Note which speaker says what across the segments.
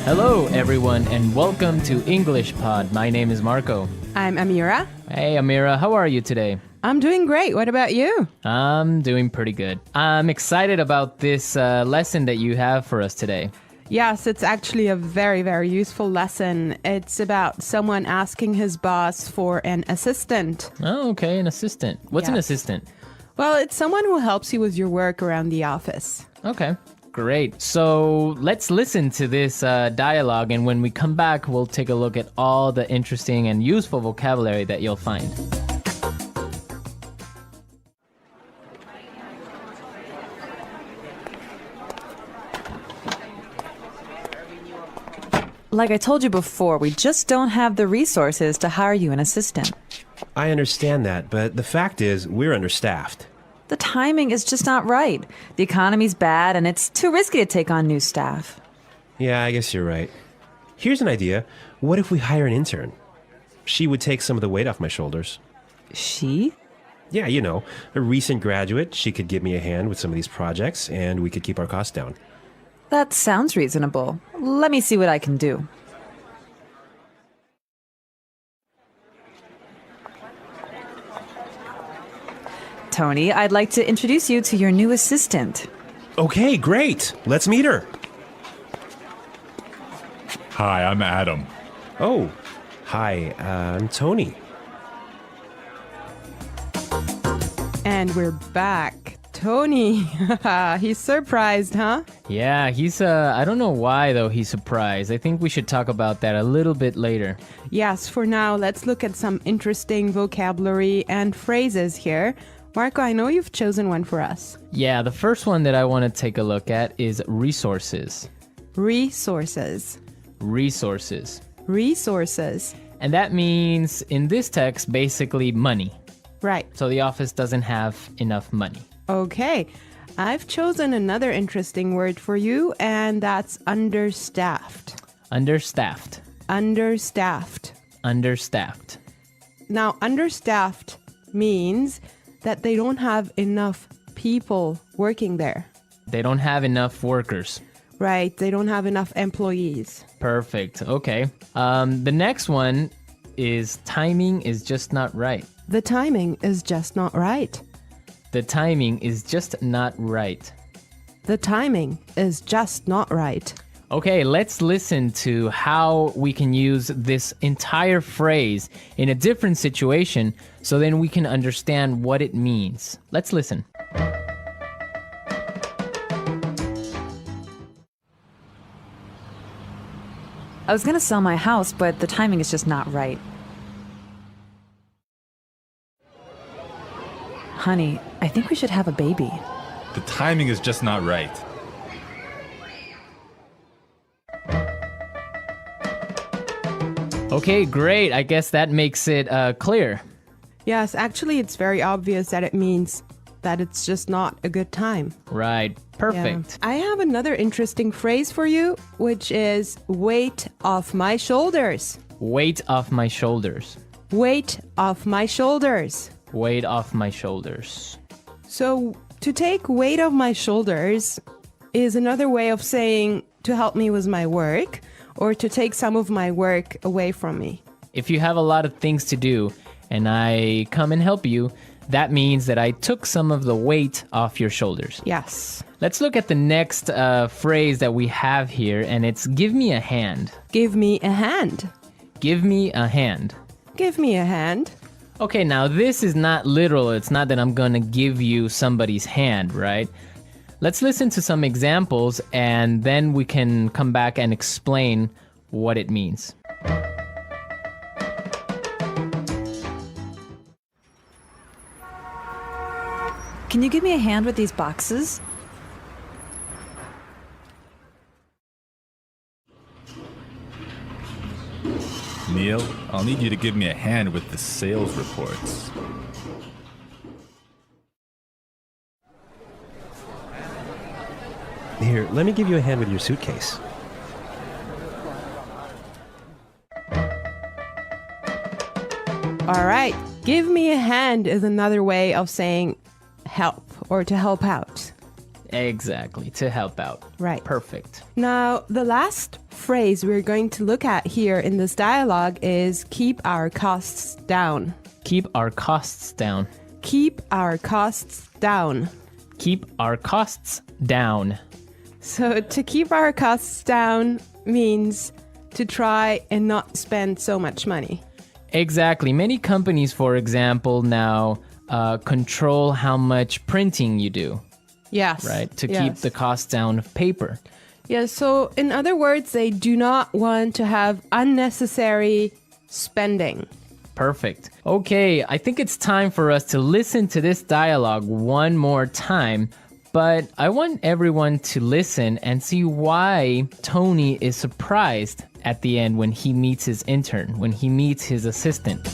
Speaker 1: Hello, everyone, and welcome to English Pod. My name is Marco.
Speaker 2: I'm Amira.
Speaker 1: Hey, Amira, how are you today?
Speaker 2: I'm doing great. What about you?
Speaker 1: I'm doing pretty good. I'm excited about this lesson that you have for us today.
Speaker 2: Yes, it's actually a very, very useful lesson. It's about someone asking his boss for an assistant.
Speaker 1: Oh, okay, an assistant. What's an
Speaker 2: Yes.
Speaker 1: assistant?
Speaker 2: Well, it's someone who helps you with your work around the office.
Speaker 1: Okay, great. So let's listen to this dialogue, and when we come back, we'll take a look at all the interesting and useful vocabulary that you'll find.
Speaker 3: Like I told you before, we just don't have the resources to hire you an assistant.
Speaker 4: I understand that, but the fact is, we're understaffed.
Speaker 3: The timing is just not right. The economy's bad, and it's too risky to take on new staff.
Speaker 4: Yeah, I guess you're right. Here's an idea. What if we hire an intern? She would take some of the weight off my shoulders.
Speaker 3: She?
Speaker 4: Yeah, you know, a recent graduate. She could give me a hand with some of these projects, and we could keep our costs down.
Speaker 3: That sounds reasonable. Let me see what I can do. Tony, I'd like to introduce you to your new assistant.
Speaker 4: Okay, great. Let's meet her.
Speaker 5: Hi, I'm Adam.
Speaker 4: Oh, hi, I'm Tony.
Speaker 2: And we're back. Tony, he's surprised, huh?
Speaker 1: Yeah, he's, I don't know why, though, he's surprised. I think we should talk about that a little bit later.
Speaker 2: Yes, for now, let's look at some interesting vocabulary and phrases here. Marco, I know you've chosen one for us.
Speaker 1: Yeah, the first one that I want to take a look at is resources.
Speaker 2: Resources.
Speaker 1: Resources.
Speaker 2: Resources.
Speaker 1: And that means, in this text, basically money.
Speaker 2: Right.
Speaker 1: So the office doesn't have enough money.
Speaker 2: Okay. I've chosen another interesting word for you, and that's understaffed.
Speaker 1: Understaffed.
Speaker 2: Understaffed.
Speaker 1: Understaffed.
Speaker 2: Now, understaffed means that they don't have enough people working there.
Speaker 1: They don't have enough workers.
Speaker 2: Right. They don't have enough employees.
Speaker 1: Perfect. Okay. The next one is timing is just not right.
Speaker 2: The timing is just not right.
Speaker 1: The timing is just not right.
Speaker 2: The timing is just not right.
Speaker 1: Okay, let's listen to how we can use this entire phrase in a different situation so then we can understand what it means. Let's listen.
Speaker 3: I was going to sell my house, but the timing is just not right. Honey, I think we should have a baby.
Speaker 5: The timing is just not right.
Speaker 1: Okay, great. I guess that makes it clear.
Speaker 2: Yes, actually, it's very obvious that it means that it's just not a good time.
Speaker 1: Right. Perfect.
Speaker 2: Yeah. I have another interesting phrase for you, which is weight off my shoulders.
Speaker 1: Weight off my shoulders.
Speaker 2: Weight off my shoulders.
Speaker 1: Weight off my shoulders.
Speaker 2: So, to take weight off my shoulders is another way of saying to help me with my work or to take some of my work away from me.
Speaker 1: If you have a lot of things to do and I come and help you, that means that I took some of the weight off your shoulders.
Speaker 2: Yes.
Speaker 1: Let's look at the next phrase that we have here, and it's give me a hand.
Speaker 2: Give me a hand.
Speaker 1: Give me a hand.
Speaker 2: Give me a hand.
Speaker 1: Okay, now this is not literal. It's not that I'm gonna give you somebody's hand, right? Let's listen to some examples and then we can come back and explain what it means.
Speaker 3: Can you give me a hand with these boxes?
Speaker 5: Neil, I'll need you to give me a hand with the sales reports.
Speaker 4: Here, let me give you a hand with your suitcase.
Speaker 2: All right. Give me a hand is another way of saying help or to help out.
Speaker 1: Exactly, to help out.
Speaker 2: Right.
Speaker 1: Perfect.
Speaker 2: Now, the last phrase we're going to look at here in this dialogue is keep our costs down.
Speaker 1: Keep our costs down.
Speaker 2: Keep our costs down.
Speaker 1: Keep our costs down.
Speaker 2: So to keep our costs down means to try and not spend so much money.
Speaker 1: Exactly. Many companies, for example, now control how much printing you do,
Speaker 2: Yes.
Speaker 1: right? To
Speaker 2: yes.
Speaker 1: keep the cost down of paper.
Speaker 2: Yeah, so in other words, they do not want to have unnecessary spending.
Speaker 1: Perfect. Okay, I think it's time for us to listen to this dialogue one more time, but I want everyone to listen and see why Tony is surprised at the end when he meets his intern, when he meets his assistant.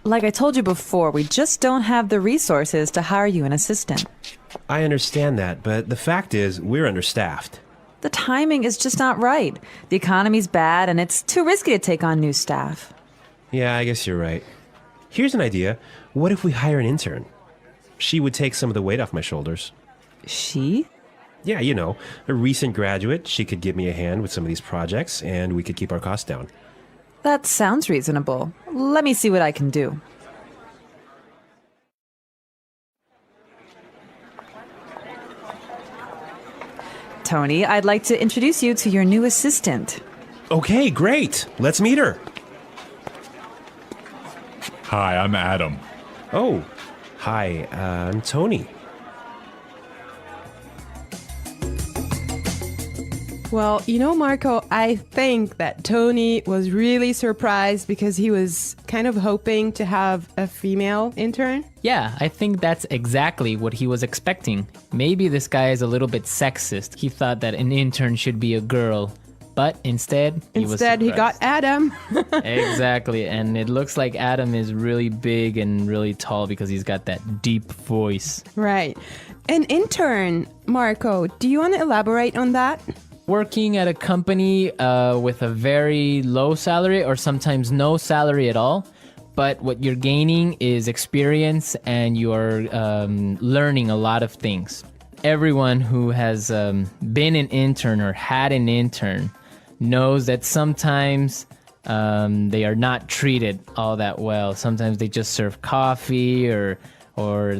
Speaker 3: Like I told you before, we just don't have the resources to hire you an assistant.
Speaker 4: I understand that, but the fact is, we're understaffed.
Speaker 3: The timing is just not right. The economy's bad, and it's too risky to take on new staff.
Speaker 4: Yeah, I guess you're right. Here's an idea. What if we hire an intern? She would take some of the weight off my shoulders.
Speaker 3: She?
Speaker 4: Yeah, you know, a recent graduate. She could give me a hand with some of these projects, and we could keep our costs down.
Speaker 3: That sounds reasonable. Let me see what I can do. Tony, I'd like to introduce you to your new assistant.
Speaker 4: Okay, great. Let's meet her.
Speaker 5: Hi, I'm Adam.
Speaker 4: Oh, hi, I'm Tony.
Speaker 2: Well, you know, Marco, I think that Tony was really surprised because he was kind of hoping to have a female intern.
Speaker 1: Yeah, I think that's exactly what he was expecting. Maybe this guy is a little bit sexist. He thought that an intern should be a girl, but instead he
Speaker 2: got Adam.
Speaker 1: Exactly, and it looks like Adam is really big and really tall because he's got that deep voice.
Speaker 2: Right. An intern, Marco, do you want to elaborate on that?
Speaker 1: Working at a company with a very low salary or sometimes no salary at all, but what you're gaining is experience and you're learning a lot of things. Everyone who has been an intern or had an intern knows that sometimes they are not treated all that well. Sometimes they just serve coffee or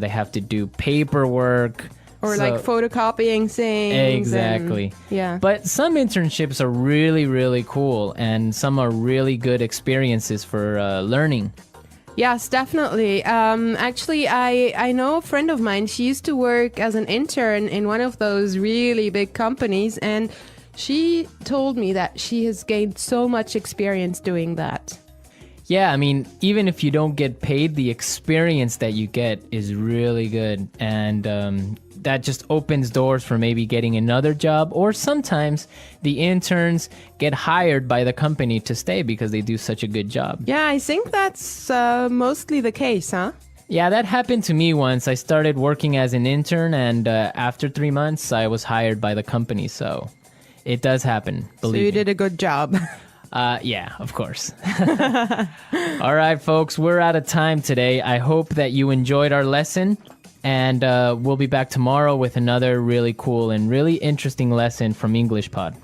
Speaker 1: they have to do paperwork.
Speaker 2: Or like photocopying things.
Speaker 1: Exactly.
Speaker 2: Yeah.
Speaker 1: But some internships are really, really cool, and some are really good experiences for learning.
Speaker 2: Yes, definitely. Actually, I know a friend of mine. She used to work as an intern in one of those really big companies, and she told me that she has gained so much experience doing that.
Speaker 1: Yeah, I mean, even if you don't get paid, the experience that you get is really good. And that just opens doors for maybe getting another job. Or sometimes the interns get hired by the company to stay because they do such a good job.
Speaker 2: Yeah, I think that's mostly the case, huh?
Speaker 1: Yeah, that happened to me once. I started working as an intern, and after 3 months, I was hired by the company. So it does happen, believe
Speaker 2: So you
Speaker 1: me.
Speaker 2: did a good job.
Speaker 1: Yeah, of course. All right, folks, we're out of time today. I hope that you enjoyed our lesson, and we'll be back tomorrow with another really cool and really interesting lesson from English Pod.